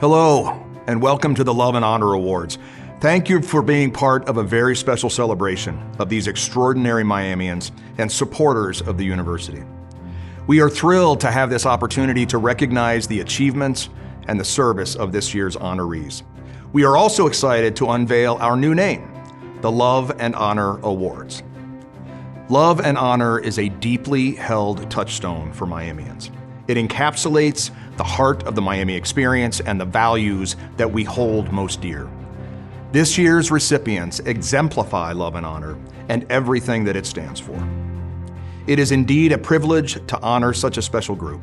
Hello, and welcome to the Love and Honor Awards. Thank you for being part of a very special celebration of these extraordinary Miamians and supporters of the university. We are thrilled to have this opportunity to recognize the achievements and the service of this year's honorees. We are also excited to unveil our new name, the Love and Honor Awards. Love and honor is a deeply held touchstone for Miamians. It encapsulates the heart of the Miami experience and the values that we hold most dear. This year's recipients exemplify love and honor and everything that it stands for. It is indeed a privilege to honor such a special group.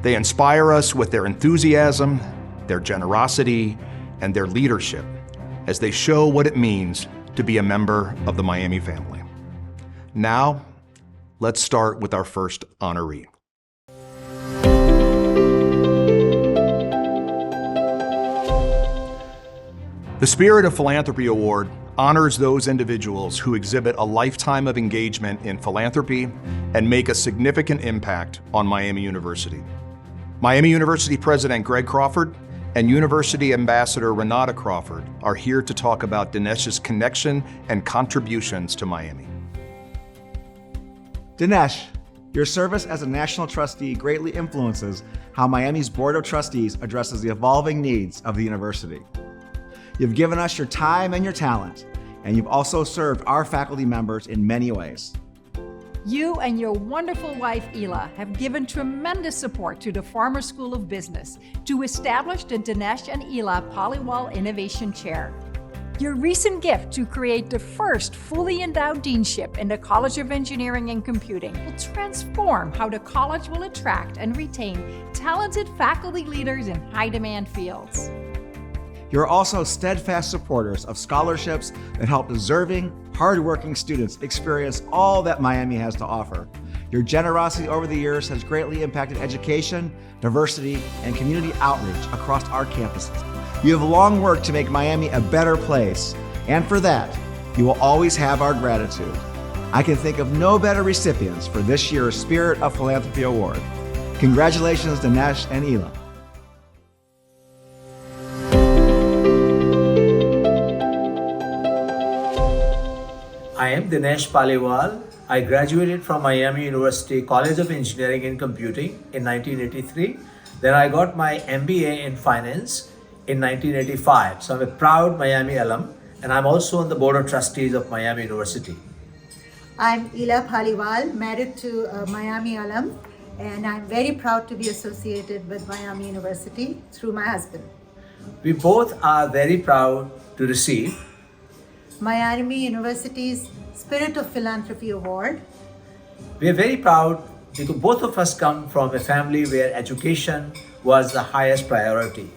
They inspire us with their enthusiasm, their generosity, and their leadership as they show what it means to be a member of the Miami family. Now, let's start with our first honoree. The Spirit of Philanthropy Award honors those individuals who exhibit a lifetime of engagement in philanthropy and make a significant impact on Miami University. Miami University President Greg Crawford and University Ambassador Renata Crawford are here to talk about Dinesh's connection and contributions to Miami. Dinesh, your service as a national trustee greatly influences how Miami's Board of Trustees addresses the evolving needs of the university. You've given us your time and your talent, and you've also served our faculty members in many ways. You and your wonderful wife, Ela, have given tremendous support to the Farmer School of Business to establish the Dinesh and Ela Paliwal Innovation Chair. Your recent gift to create the first fully endowed deanship in the College of Engineering and Computing will transform how the college will attract and retain talented faculty leaders in high-demand fields. You're also steadfast supporters of scholarships that help deserving, hardworking students experience all that Miami has to offer. Your generosity over the years has greatly impacted education, diversity, and community outreach across our campuses. You have long worked to make Miami a better place, and for that, you will always have our gratitude. I can think of no better recipients for this year's Spirit of Philanthropy Award. Congratulations, Dinesh and Ela. I am Dinesh Paliwal. I graduated from Miami University College of Engineering and Computing in 1983. Then I got my MBA in Finance in 1985. So I'm a proud Miami alum, and I'm also on the Board of Trustees of Miami University. I'm Ela Paliwal, married to a Miami alum, and I'm very proud to be associated with Miami University through my husband. We both are very proud to receive Miami University's Spirit of Philanthropy Award. We are very proud because both of us come from a family where education was the highest priority.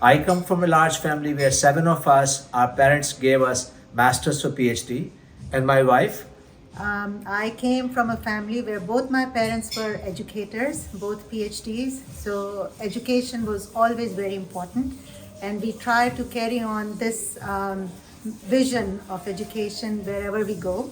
I come from a large family where 7 of us, our parents gave us masters or PhD, and my wife. I came from a family where both my parents were educators, both PhDs, so education was always very important, and we try to carry on this vision of education wherever we go.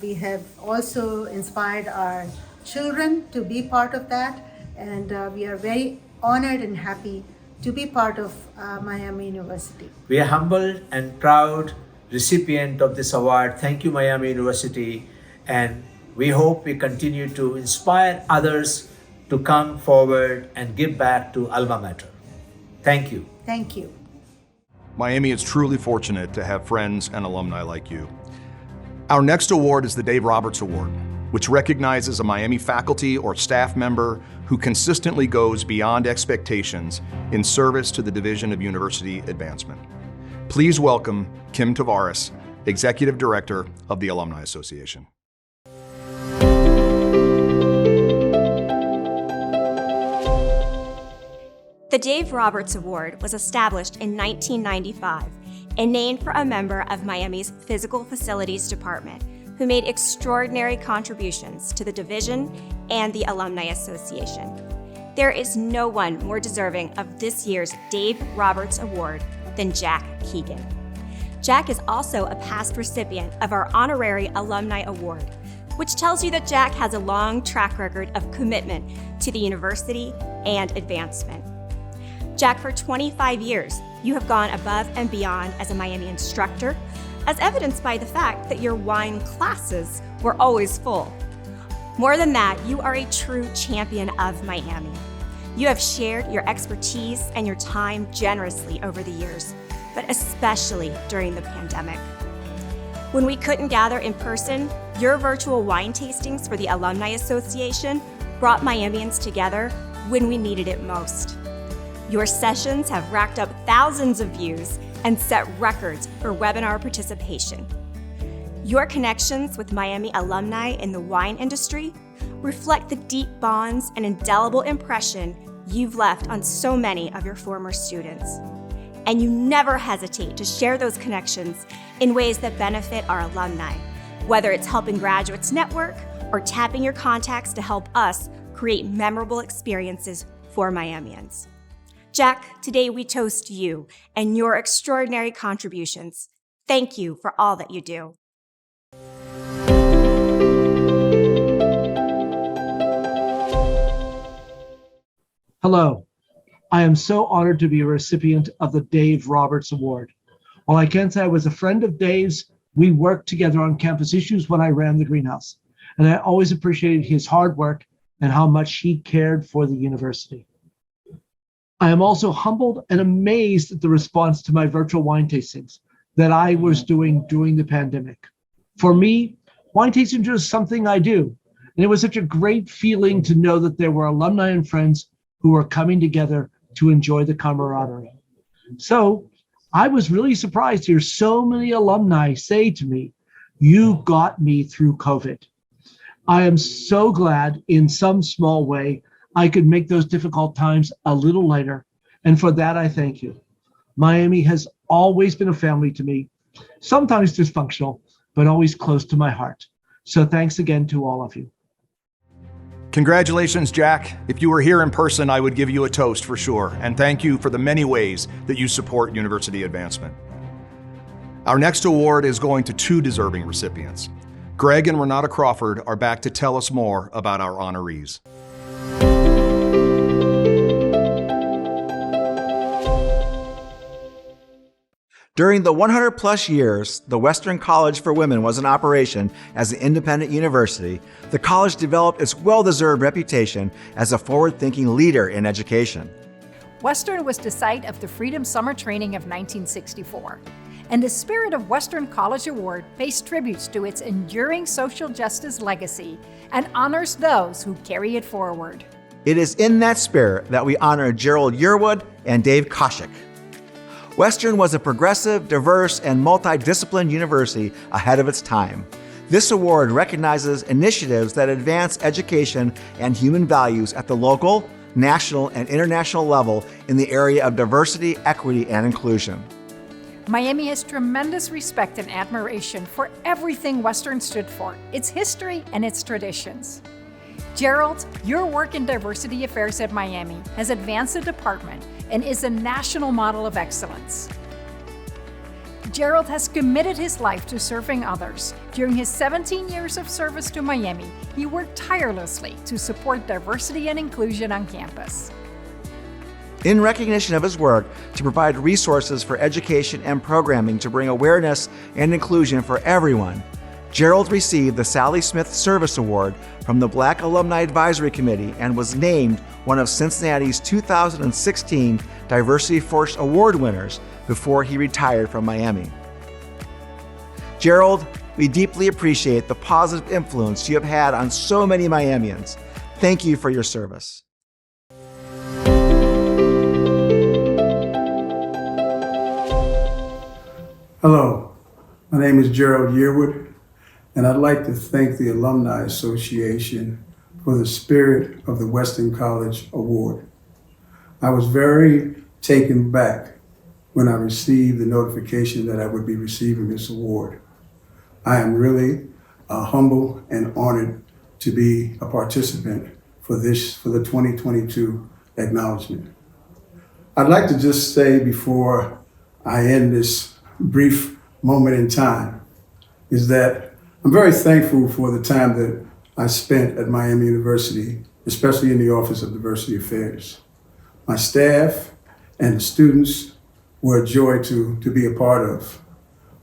We have also inspired our children to be part of that, and we are very honored and happy to be part of Miami University. We are humbled and proud recipient of this award. Thank you, Miami University, and we hope we continue to inspire others to come forward and give back to alma mater. Thank you. Thank you. Miami is truly fortunate to have friends and alumni like you. Our next award is the Dave Roberts Award, which recognizes a Miami faculty or staff member who consistently goes beyond expectations in service to the Division of University Advancement. Please welcome Kim Tavares, Executive Director of the Alumni Association. The Dave Roberts Award was established in 1995 and named for a member of Miami's Physical Facilities Department who made extraordinary contributions to the division and the Alumni Association. There is no one more deserving of this year's Dave Roberts Award than Jack Keegan. Jack is also a past recipient of our Honorary Alumni Award, which tells you that Jack has a long track record of commitment to the university and advancement. Jack, for 25 years, you have gone above and beyond as a Miami instructor, as evidenced by the fact that your wine classes were always full. More than that, you are a true champion of Miami. You have shared your expertise and your time generously over the years, but especially during the pandemic. When we couldn't gather in person, your virtual wine tastings for the Alumni Association brought Miamians together when we needed it most. Your sessions have racked up thousands of views and set records for webinar participation. Your connections with Miami alumni in the wine industry reflect the deep bonds and indelible impression you've left on so many of your former students. And you never hesitate to share those connections in ways that benefit our alumni, whether it's helping graduates network or tapping your contacts to help us create memorable experiences for Miamians. Jack, today we toast you and your extraordinary contributions. Thank you for all that you do. Hello. I am so honored to be a recipient of the Dave Roberts Award. While I can't say I was a friend of Dave's, we worked together on campus issues when I ran the greenhouse, and I always appreciated his hard work and how much he cared for the university. I am also humbled and amazed at the response to my virtual wine tastings that I was doing during the pandemic. For me, wine tastings is something I do, and it was such a great feeling to know that there were alumni and friends who were coming together to enjoy the camaraderie. So I was really surprised to hear so many alumni say to me, "You got me through COVID." I am so glad in some small way I could make those difficult times a little lighter, and for that I thank you. Miami has always been a family to me, sometimes dysfunctional, but always close to my heart. So thanks again to all of you. Congratulations, Jack. If you were here in person, I would give you a toast for sure, and thank you for the many ways that you support university advancement. Our next award is going to two deserving recipients. Greg and Renata Crawford are back to tell us more about our honorees. During the 100 plus years the Western College for Women was in operation as an independent university, the college developed its well-deserved reputation as a forward-thinking leader in education. Western was the site of the Freedom Summer Training of 1964, and the Spirit of Western College Award pays tributes to its enduring social justice legacy and honors those who carry it forward. It is in that spirit that we honor GERALD YEARWOOD and Dave Koshik. Western was a progressive, diverse, and multidisciplinary university ahead of its time. This award recognizes initiatives that advance education and human values at the local, national, and international level in the area of diversity, equity, and inclusion. Miami has tremendous respect and admiration for everything Western stood for, its history and its traditions. GERALD, your work in diversity affairs at Miami has advanced the department and is a national model of excellence. GERALD has committed his life to serving others. During his 17 years of service to Miami, he worked tirelessly to support diversity and inclusion on campus. In recognition of his work to provide resources for education and programming to bring awareness and inclusion for everyone, GERALD received the Sally Smith Service Award from the Black Alumni Advisory Committee and was named one of Cincinnati's 2016 Diversity Force Award winners before he retired from Miami. GERALD, we deeply appreciate the positive influence you have had on so many Miamians. Thank you for your service. Hello, my name is GERALD YEARWOOD, and I'd like to thank the Alumni Association for the Spirit of the Western College Award. I was very taken back when I received the notification that I would be receiving this award. I am really humble and honored to be a participant for the 2022 acknowledgement. I'd like to just say before I end this brief moment in time is that I'm very thankful for the time that I spent at Miami University, especially in the Office of Diversity Affairs. My staff and the students were a joy to be a part of.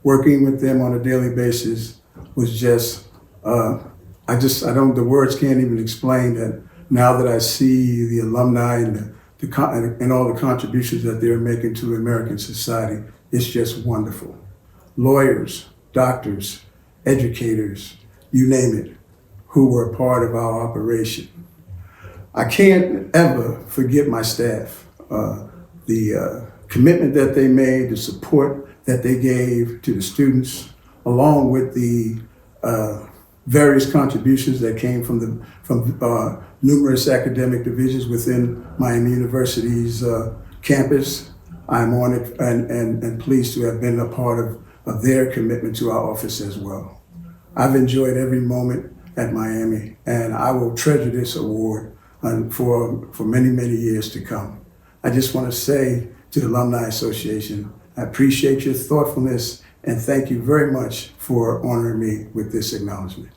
Working with them on a daily basis was just, the words can't even explain that. Now that I see the alumni and all the contributions that they're making to American society, it's just wonderful. Lawyers, doctors, educators, you name it, who were a part of our operation. I can't ever forget my staff, the commitment that they made, the support that they gave to the students, along with the various contributions that came from numerous academic divisions within Miami University's campus. I'm honored and pleased to have been a part of their commitment to our office as well. I've enjoyed every moment at Miami, and I will treasure this award for many, many years to come. I just want to say to the Alumni Association, I appreciate your thoughtfulness and thank you very much for honoring me with this acknowledgement.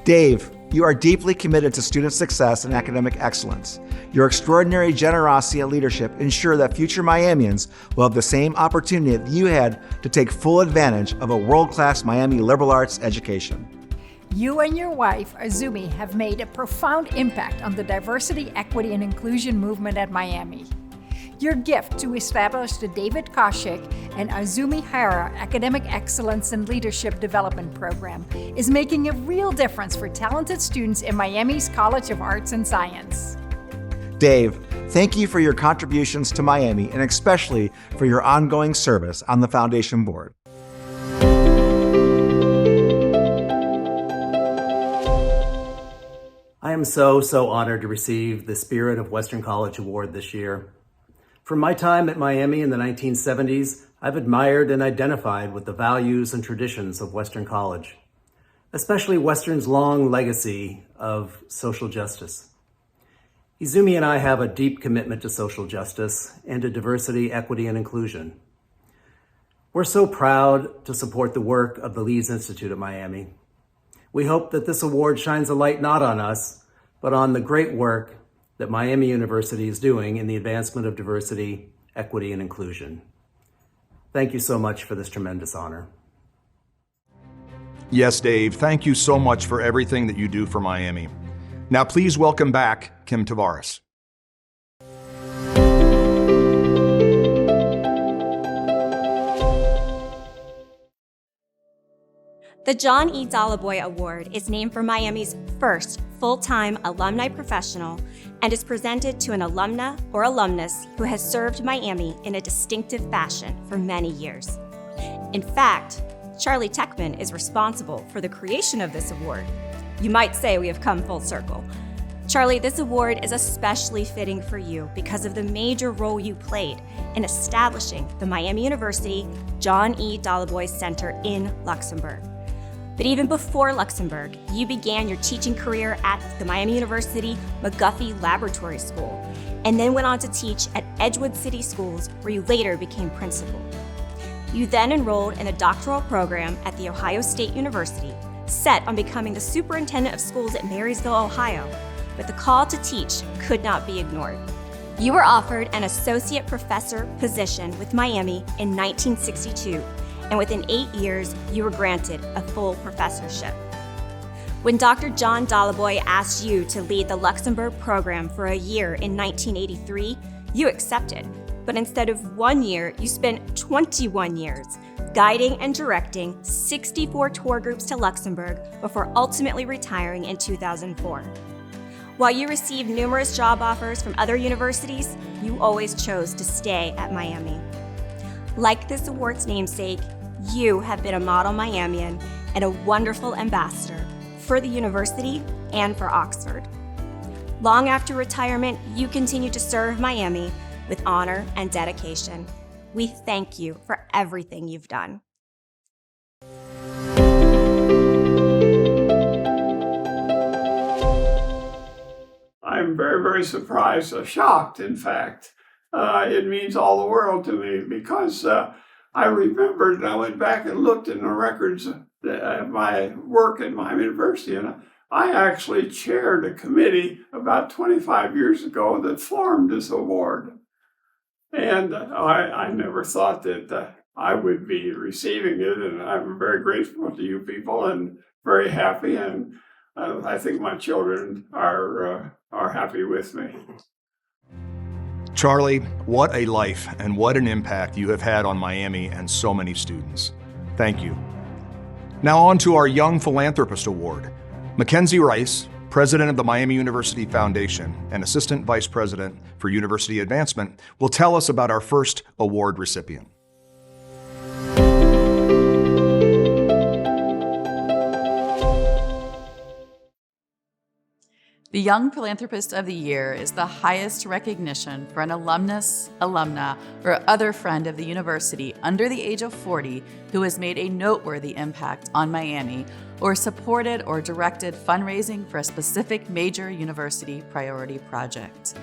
Dave, you are deeply committed to student success and academic excellence. Your extraordinary generosity and leadership ensure that future Miamians will have the same opportunity that you had to take full advantage of a world-class Miami liberal arts education. You and your wife, Azumi, have made a profound impact on the diversity, equity, and inclusion movement at Miami. Your gift to establish the David Koshik and Azumi Hara Academic Excellence and Leadership Development Program is making a real difference for talented students in Miami's College of Arts and Science. Dave, thank you for your contributions to Miami and especially for your ongoing service on the Foundation Board. I am so honored to receive the Spirit of Western College Award this year. From my time at Miami in the 1970s, I've admired and identified with the values and traditions of Western College, especially Western's long legacy of social justice. Izumi and I have a deep commitment to social justice and to diversity, equity, and inclusion. We're so proud to support the work of the Leeds Institute at Miami. We hope that this award shines a light not on us, but on the great work that Miami University is doing in the advancement of diversity, equity, and inclusion. Thank you so much for this tremendous honor. Yes, Dave, thank you so much for everything that you do for Miami. Now please welcome back Kim Tavares. The John E. Dalaboy Award is named for Miami's first full-time alumni professional and is presented to an alumna or alumnus who has served Miami in a distinctive fashion for many years. In fact, Charlie Techman is responsible for the creation of this award. You might say we have come full circle. Charlie, this award is especially fitting for you because of the major role you played in establishing the Miami University John E. Dalaboy Center in Luxembourg. But even before Luxembourg, you began your teaching career at the Miami University McGuffey Laboratory School, and then went on to teach at Edgewood City Schools, where you later became principal. You then enrolled in a doctoral program at The Ohio State University, set on becoming the superintendent of schools at Marysville, Ohio, but the call to teach could not be ignored. You were offered an associate professor position with Miami in 1962, and within 8 years, you were granted a full professorship. When Dr. John Dalaboy asked you to lead the Luxembourg program for a year in 1983, you accepted. But instead of 1 year, you spent 21 years guiding and directing 64 tour groups to Luxembourg before ultimately retiring in 2004. While you received numerous job offers from other universities, you always chose to stay at Miami. Like this award's namesake, you have been a model Miamian and a wonderful ambassador for the university and for Oxford. Long after retirement, you continue to serve Miami with honor and dedication. We thank you for everything you've done. I'm very surprised, shocked, in fact. It means all the world to me because I remembered, and I went back and looked in the records of my work at Miami University, and I actually chaired a committee about 25 years ago that formed this award. And I never thought that I would be receiving it, and I'm very grateful to you people and very happy, and I think my children are happy with me. Charlie, what a life and what an impact you have had on Miami and so many students. Thank you. Now on to our Young Philanthropist Award. Mackenzie Rice, President of the Miami University Foundation and Assistant Vice President for University Advancement, will tell us about our first award recipient. The Young Philanthropist of the Year is the highest recognition for an alumnus, alumna, or other friend of the university under the age of 40 who has made a noteworthy impact on Miami or supported or directed fundraising for a specific major university priority project.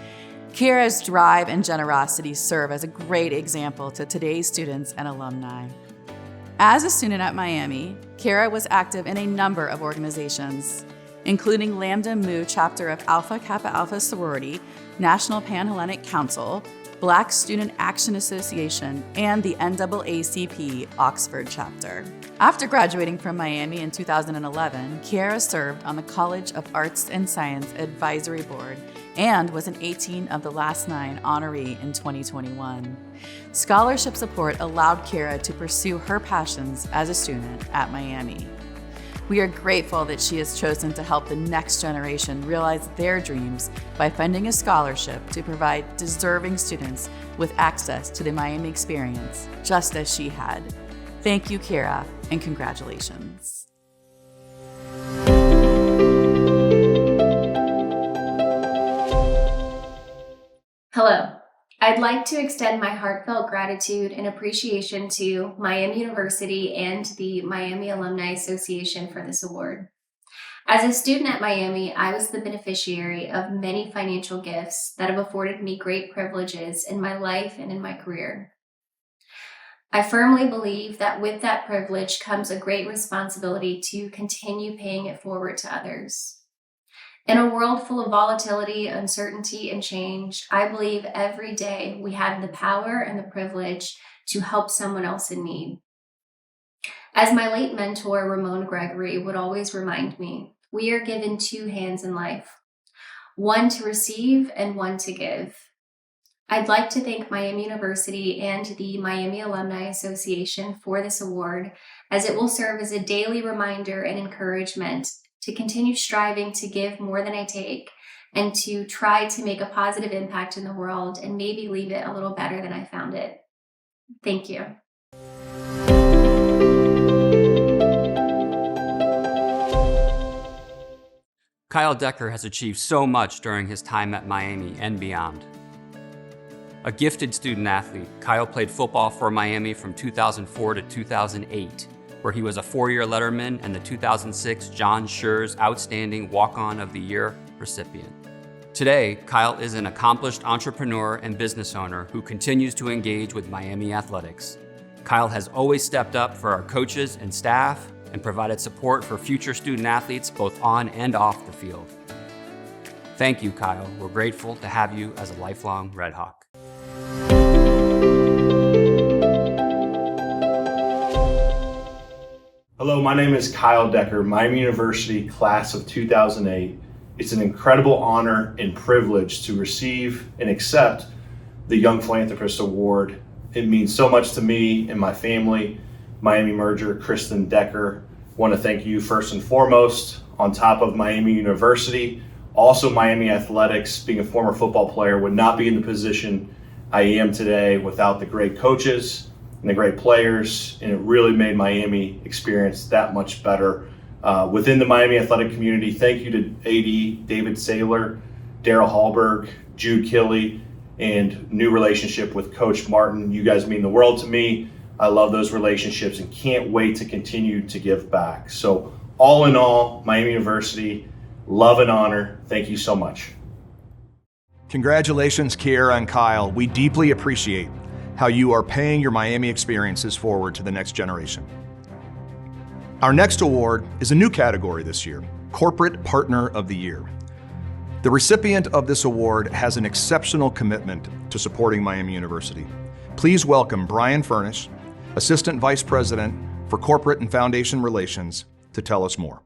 Kira's drive and generosity serve as a great example to today's students and alumni. As a student at Miami, Kira was active in a number of organizations, including Lambda Mu chapter of Alpha Kappa Alpha Sorority, National Pan-Hellenic Council, Black Student Action Association, and the NAACP Oxford chapter. After graduating from Miami in 2011, Kiara served on the College of Arts and Science Advisory Board and was an 18 of the last 9 honoree in 2021. Scholarship support allowed Kiara to pursue her passions as a student at Miami. We are grateful that she has chosen to help the next generation realize their dreams by funding a scholarship to provide deserving students with access to the Miami experience, just as she had. Thank you, Kira, and congratulations. Hello. I'd like to extend my heartfelt gratitude and appreciation to Miami University and the Miami Alumni Association for this award. As a student at Miami, I was the beneficiary of many financial gifts that have afforded me great privileges in my life and in my career. I firmly believe that with that privilege comes a great responsibility to continue paying it forward to others. In a world full of volatility, uncertainty, and change, I believe every day we have the power and the privilege to help someone else in need. As my late mentor, Ramon Gregory, would always remind me, we are given 2 hands in life, one to receive and one to give. I'd like to thank Miami University and the Miami Alumni Association for this award, as it will serve as a daily reminder and encouragement to continue striving to give more than I take and to try to make a positive impact in the world and maybe leave it a little better than I found it. Thank you. Kyle Decker has achieved so much during his time at Miami and beyond. A gifted student athlete, Kyle played football for Miami from 2004 to 2008. Where he was a 4-year letterman and the 2006 John Schurz Outstanding Walk-On of the Year recipient. Today, Kyle is an accomplished entrepreneur and business owner who continues to engage with Miami athletics. Kyle has always stepped up for our coaches and staff and provided support for future student athletes both on and off the field. Thank you, Kyle. We're grateful to have you as a lifelong Red Hawk. Hello, my name is Kyle Decker, Miami University class of 2008. It's an incredible honor and privilege to receive and accept the Young Philanthropist Award. It means so much to me and my family. Miami merger, Kristen Decker. Want to thank you first and foremost, on top of Miami University. Also Miami Athletics, being a former football player, would not be in the position I am today without the great coaches and the great players, and it really made Miami experience that much better. Within the Miami athletic community, thank you to AD David Saylor, Daryl Hallberg, Jude Killey, and new relationship with Coach Martin. You guys mean the world to me. I love those relationships and can't wait to continue to give back. So all in all, Miami University, love and honor. Thank you so much. Congratulations, Kiara and Kyle. We deeply appreciate how you are paying your Miami experiences forward to the next generation. Our next award is a new category this year, Corporate Partner of the Year. The recipient of this award has an exceptional commitment to supporting Miami University. Please welcome Brian Furnish, Assistant Vice President for Corporate and Foundation Relations, to tell us more.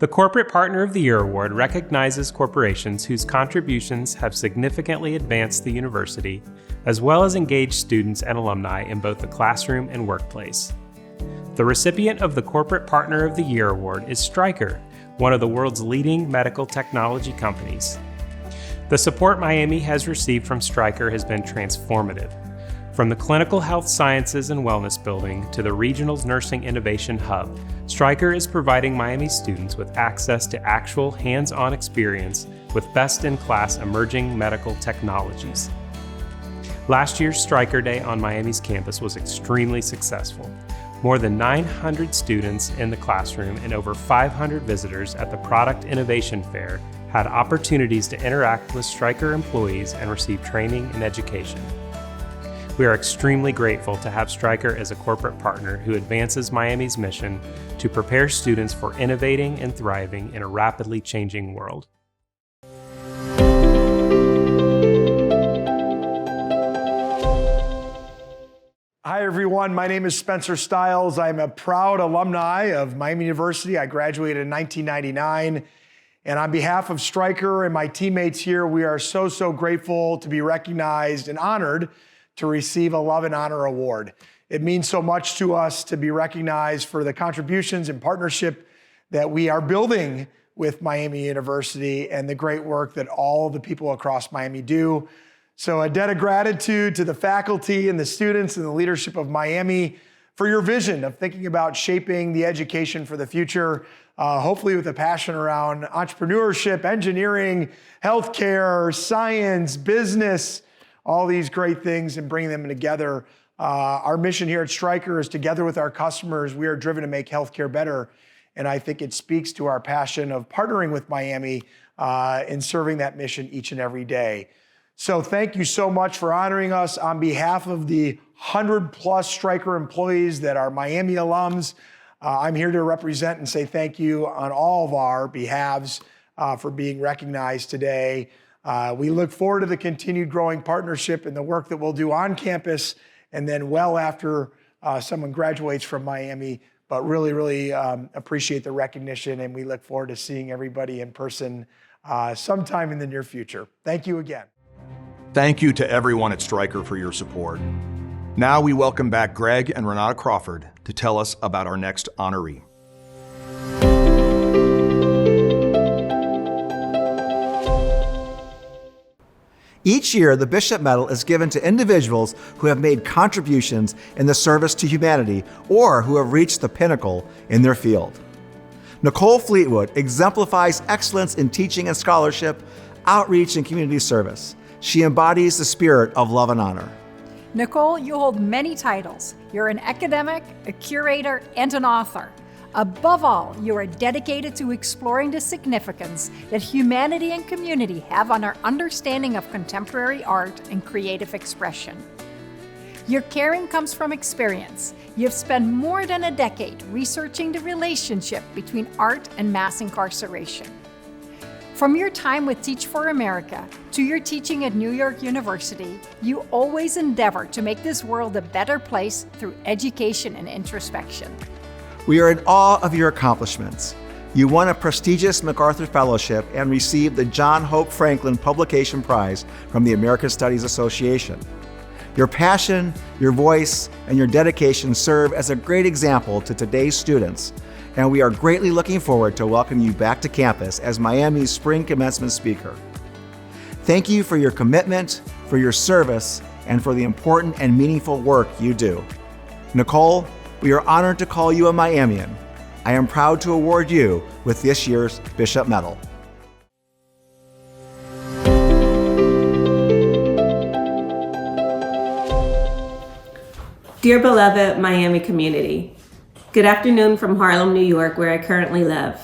The Corporate Partner of the Year Award recognizes corporations whose contributions have significantly advanced the university, as well as engaged students and alumni in both the classroom and workplace. The recipient of the Corporate Partner of the Year Award is Stryker, one of the world's leading medical technology companies. The support Miami has received from Stryker has been transformative. From the Clinical Health Sciences and Wellness Building to the Regional's Nursing Innovation Hub, Stryker is providing Miami students with access to actual hands-on experience with best-in-class emerging medical technologies. Last year's Stryker Day on Miami's campus was extremely successful. More than 900 students in the classroom and over 500 visitors at the Product Innovation Fair had opportunities to interact with Stryker employees and receive training and education. We are extremely grateful to have Stryker as a corporate partner who advances Miami's mission to prepare students for innovating and thriving in a rapidly changing world. Hi everyone, my name is Spencer Stiles. I'm a proud alumni of Miami University. I graduated in 1999. And on behalf of Stryker and my teammates here, we are so grateful to be recognized and honored to receive a Love and Honor Award. It means so much to us to be recognized for the contributions and partnership that we are building with Miami University and the great work that all the people across Miami do. So a debt of gratitude to the faculty and the students and the leadership of Miami for your vision of thinking about shaping the education for the future, hopefully with a passion around entrepreneurship, engineering, healthcare, science, business, all these great things and bringing them together. Our mission here at Stryker is together with our customers, we are driven to make healthcare better. And I think it speaks to our passion of partnering with Miami in serving that mission each and every day. So thank you so much for honoring us on behalf of the 100+ Stryker employees that are Miami alums. I'm here to represent and say thank you on all of our behalves for being recognized today. We look forward to the continued growing partnership and the work that we'll do on campus and then well after someone graduates from Miami, but really appreciate the recognition and we look forward to seeing everybody in person sometime in the near future. Thank you again. Thank you to everyone at Stryker for your support. Now we welcome back Greg and Renata Crawford to tell us about our next honoree. Each year, the Bishop Medal is given to individuals who have made contributions in the service to humanity or who have reached the pinnacle in their field. NICOLE Fleetwood exemplifies excellence in teaching and scholarship, outreach, and community service. She embodies the spirit of love and honor. Nicole, you hold many titles. You're an academic, a curator, and an author. Above all, you are dedicated to exploring the significance that humanity and community have on our understanding of contemporary art and creative expression. Your caring comes from experience. You've spent more than a decade researching the relationship between art and mass incarceration. From your time with Teach for America to your teaching at New York University, you always endeavor to make this world a better place through education and introspection. We are in awe of your accomplishments. You won a prestigious MacArthur Fellowship and received the John Hope Franklin Publication Prize from the American Studies Association. Your passion, your voice, and your dedication serve as a great example to today's students, and we are greatly looking forward to welcoming you back to campus as Miami's spring commencement speaker. Thank you for your commitment, for your service, and for the important and meaningful work you do. Nicole, we are honored to call you a Miamian. I am proud to award you with this year's Bishop Medal. Dear beloved Miami community, good afternoon from Harlem, New York, where I currently live.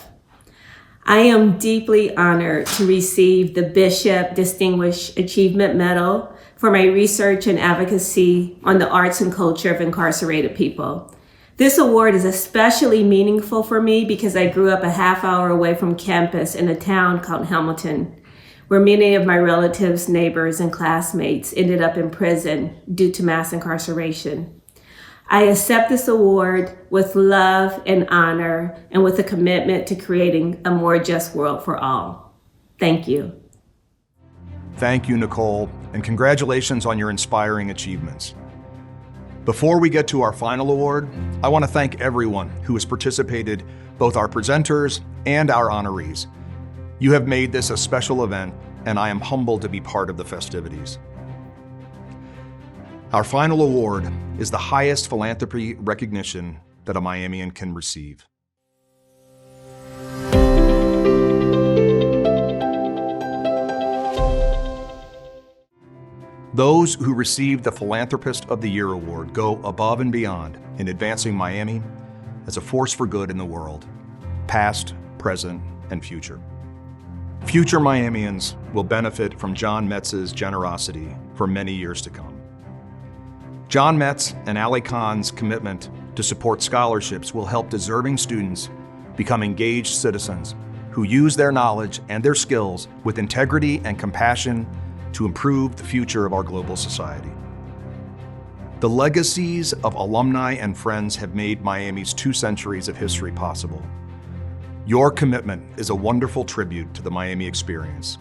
I am deeply honored to receive the Bishop Distinguished Achievement Medal for my research and advocacy on the arts and culture of incarcerated people. This award is especially meaningful for me because I grew up a half hour away from campus in a town called Hamilton, where many of my relatives, neighbors, and classmates ended up in prison due to mass incarceration. I accept this award with love and honor and with a commitment to creating a more just world for all. Thank you. Thank you, Nicole, and congratulations on your inspiring achievements. Before we get to our final award, I want to thank everyone who has participated, both our presenters and our honorees. You have made this a special event, and I am humbled to be part of the festivities. Our final award is the highest philanthropy recognition that a Miamian can receive. Those who receive the Philanthropist of the Year award go above and beyond in advancing Miami as a force for good in the world, past, present, and future. Future Miamians will benefit from John Metz's generosity for many years to come. John Metz and Ali Khan's commitment to support scholarships will help deserving students become engaged citizens who use their knowledge and their skills with integrity and compassion to improve the future of our global society. The legacies of alumni and friends have made Miami's 2 centuries of history possible. Your commitment is a wonderful tribute to the Miami experience,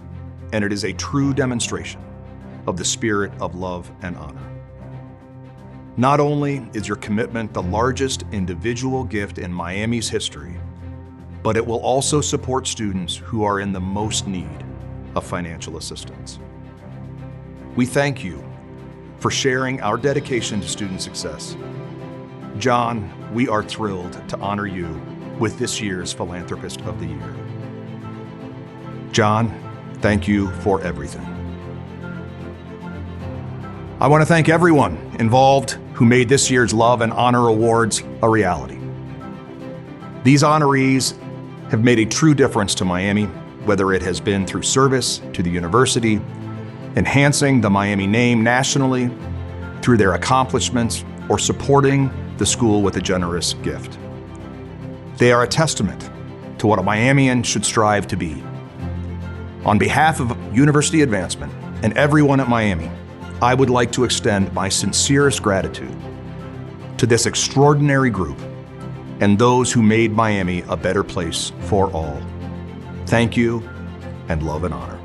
and it is a true demonstration of the spirit of love and honor. Not only is your commitment the largest individual gift in Miami's history, but it will also support students who are in the most need of financial assistance. We thank you for sharing our dedication to student success. John, we are thrilled to honor you with this year's Philanthropist of the Year. John, thank you for everything. I want to thank everyone involved who made this year's Love and Honor Awards a reality. These honorees have made a true difference to Miami, whether it has been through service to the university, enhancing the Miami name nationally, through their accomplishments, or supporting the school with a generous gift. They are a testament to what a Miamian should strive to be. On behalf of university advancement and everyone at Miami, I would like to extend my sincerest gratitude to this extraordinary group and those who made Miami a better place for all. Thank you, and love and honor.